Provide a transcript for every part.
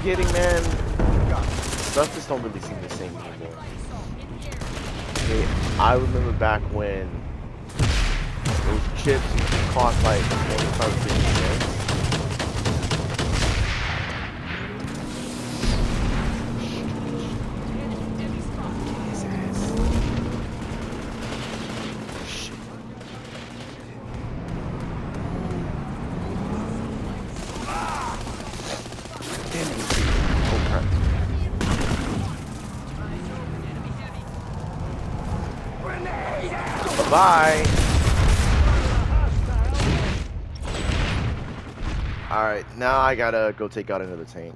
getting, man, stuff just don't really seem the same anymore. Hey, I remember back when those chips used to cost like 25 50 cents. Bye. Alright, now I gotta go take out another tank.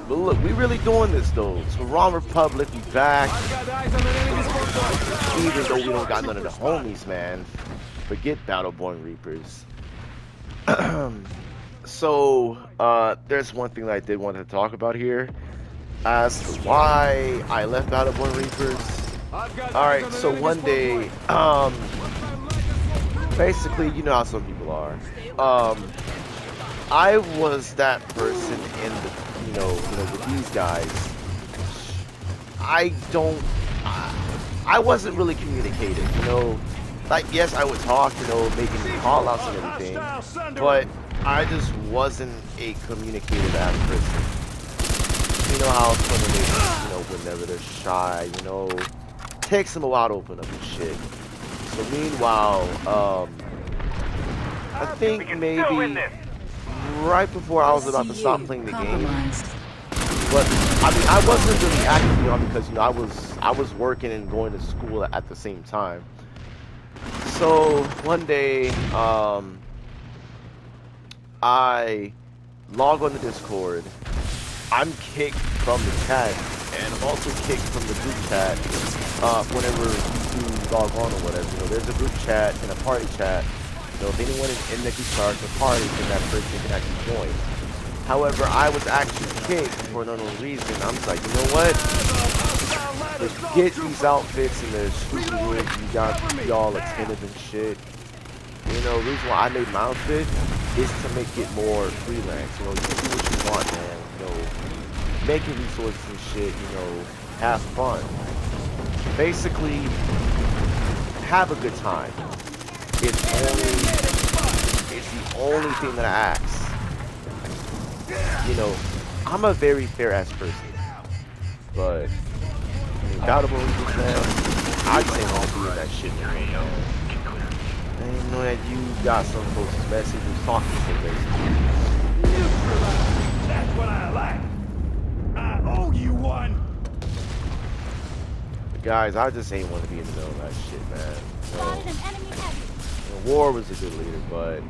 But look, we really doing this though. So Ron Republic, we back. Even though we don't got none of the homies, man. Forget Battleborn Reapers. So, there's one thing that I did want to talk about here. As to why I left Battleborn Reapers. Alright, so one day, basically, you know how some people are. I was that person in the, you know, with these guys. I wasn't really communicating, you know. Like, yes, I would talk, you know, making call outs and everything, but I just wasn't a communicative ass person. You know how some of them, you know, whenever they're shy, you know, takes them a while to open up and shit. So meanwhile, I think maybe right before I was about to stop playing the game, but I mean, I wasn't really active on because, you know, I was working and going to school at the same time. So one day, I log on the Discord. I'm kicked from the chat, and I'm also kicked from the group chat whenever you do log on or whatever. You know, there's a group chat and a party chat. You know, if anyone is in the group starts a party, then that person can actually join. However, I was actually kicked for no reason. I'm just like, you know what? Forget these outfits and the stupid wigs you got y'all attentive and shit. You know, the reason why I made my outfit is to make it more freelance. You know, you can do what you want, man. You know, making resources and shit, you know, have fun. Basically, have a good time. It's the only thing that I ask. You know, I'm a very fair ass person. But, I mean, Battleborn, man, I just ain't gonna do that shit, man. I didn't know that you got some folks' messages talking to me, basically. That's what I like. I owe you one. But guys, I just ain't want to be in the middle of that shit, man. So, War was a good leader, but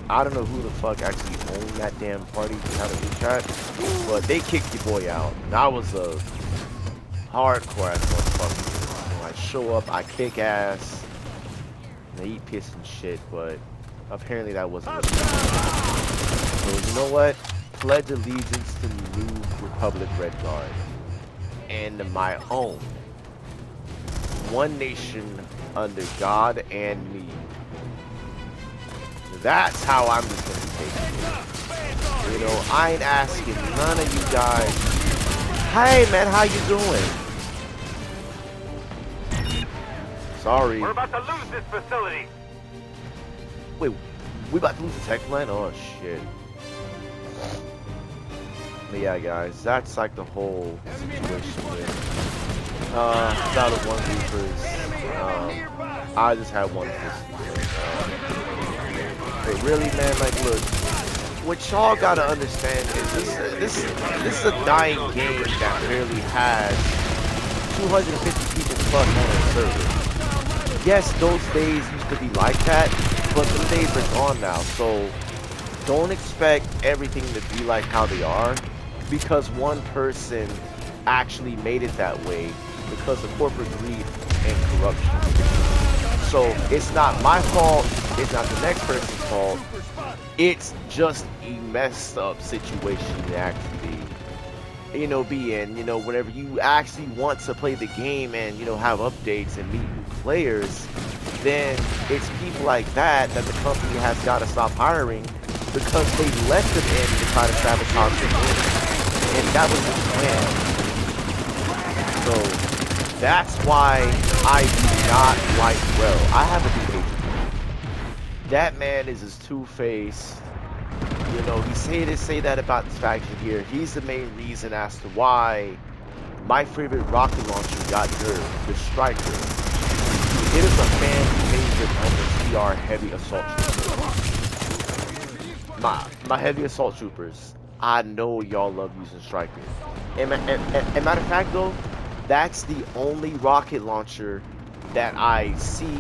I don't know who the fuck actually owned that damn party to have a group chat, but they kicked your boy out. And I was a hardcore ass motherfucker. When I show up, I kick ass. They eat piss and shit, but apparently that wasn't really so you know what? Pledge allegiance to the New Republic Red Guard and my own. One nation under God and me. That's how I'm just gonna take it. You know, I ain't asking none of you guys, hey man, how you doing? Sorry. We're about to lose this facility. Wait, we about to lose the tech plant? Oh shit. But yeah, guys, that's like the whole situation with Battleborn Reapers. I just had one but really, man, like, look, what y'all gotta understand is this is a dying game that barely has 250 people plus on the server. Yes, those days used to be like that, but the days are gone now. So don't expect everything to be like how they are, because one person actually made it that way because of corporate greed and corruption. So it's not my fault, it's not the next person's fault, it's just a messed up situation to actually, you know, be in. You know, whenever you actually want to play the game and, you know, have updates and meet new players, then it's people like that that the company has got to stop hiring, because they left them in to try to sabotage the win. And that was the plan. So that's why I do not like Rel. I have a big hate. That man is as two-faced. You know, he say that about this faction here. He's the main reason as to why my favorite rocket launcher got nerfed, the Striker. It is a fan favorite on the CR heavy assault troopers. My heavy assault troopers. I know y'all love using Striker. And matter of fact though, that's the only rocket launcher that I see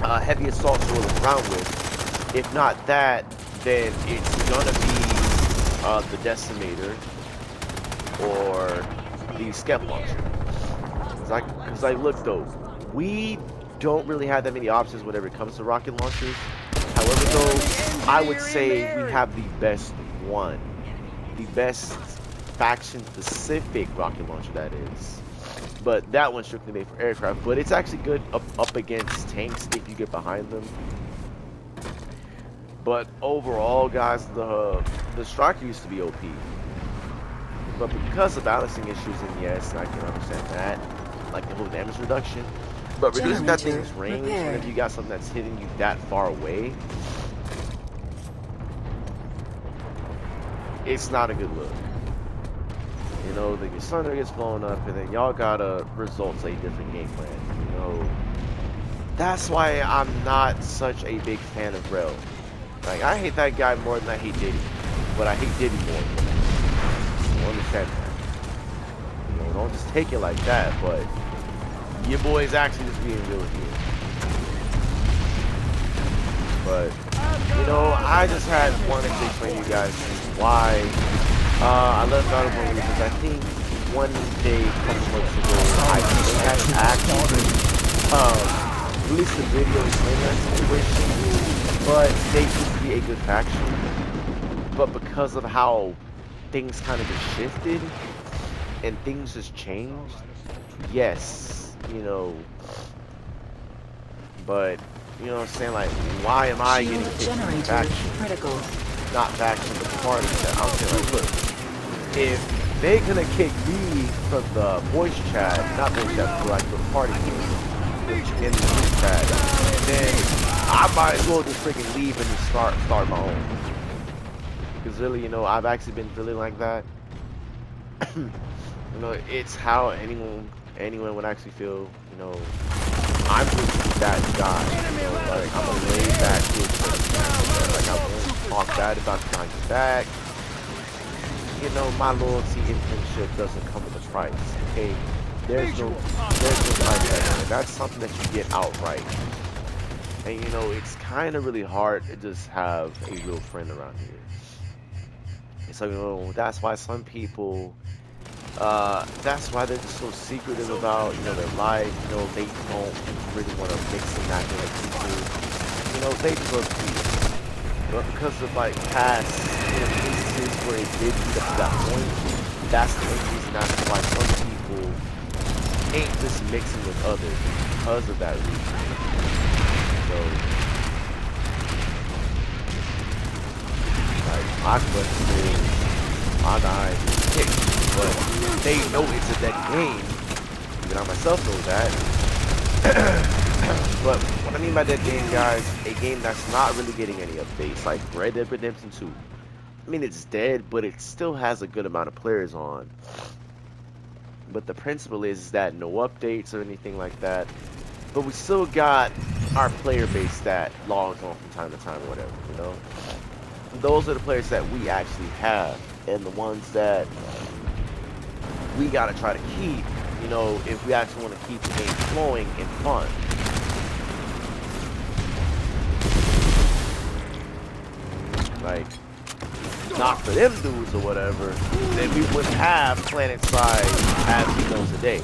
heavy assaults rolling around with. If not that, then it's gonna be the Decimator or the Skep launcher. Cause I look though, we don't really have that many options whenever it comes to rocket launchers. However though, I would say we have the best one, the best faction specific rocket launcher that is. But that one's strictly made for aircraft, but it's actually good up against tanks if you get behind them. But overall, guys, the Striker used to be OP. But because of balancing issues, and yes, I can understand that, like the whole damage reduction. But reducing that thing's range, whenever you got something that's hitting you that far away, it's not a good look. You know, the Sunder gets blown up, and then y'all gotta result a different game plan. You know, that's why I'm not such a big fan of Rel. Like, I hate that guy more than I hate Diddy, but I hate Diddy more. You understand that? You know, don't just take it like that, but your boy's actually just being real with you. But, you know, I just wanted to explain to you guys why I left Battleborn because I think one day, a couple months ago, I had actually released a video explaining that situation, but they used to be a good faction. But because of how things kind of just shifted and things just changed, yes, you know, but, you know what I'm saying, like, why am I getting kicked from faction? Critical. Not faction, but party. I'm saying, like, look, if they're gonna kick me from the voice chat, not voice chat, but like the party in the group chat, then I might as well just freaking leave and just start my own. Because really, you know, I've actually been feeling like that. You know, it's how anyone would actually feel. You know, I'm just that guy. You know, like I'm a laid back kid. Like I won't talk bad about you behind your back. You know, my loyalty and friendship doesn't come with a price. Okay, there's no price tag. That's something that you get outright. And you know, it's kind of really hard to just have a real friend around here. And so, you know, that's why some people, that's why they're just so secretive about, you know, their life. You know, they don't really want to mix and act like people. You know, they just love peace. But because of like past instances where it did get up to that point, that's the main reason as to why some people ain't just mixing with others because of that reason. So, like, my question is, my guy is kicked, but they know it's a dead game. Even I myself know that. But what I mean by dead game, guys, a game that's not really getting any updates, like Red Dead Redemption 2. I mean, it's dead, but it still has a good amount of players on. But the principle is that no updates or anything like that. But we still got our player base that logs on from time to time or whatever, you know? Those are the players that we actually have, and the ones that we gotta try to keep, you know, if we actually want to keep the game flowing and fun. Like, not for them dudes or whatever, then we wouldn't have PlanetSide as he knows today.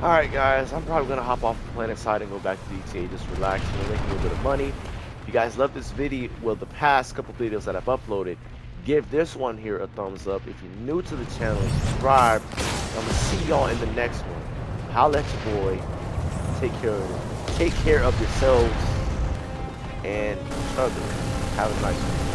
Alright guys, I'm probably going to hop off PlanetSide and go back to DTA, just relax and make a little bit of money. If you guys love this video, well, the past couple videos that I've uploaded, give this one here a thumbs up. If you're new to the channel, subscribe. I'm going to see y'all in the next one. Holla at your boy. Take care of yourselves. and each other. Have a nice one.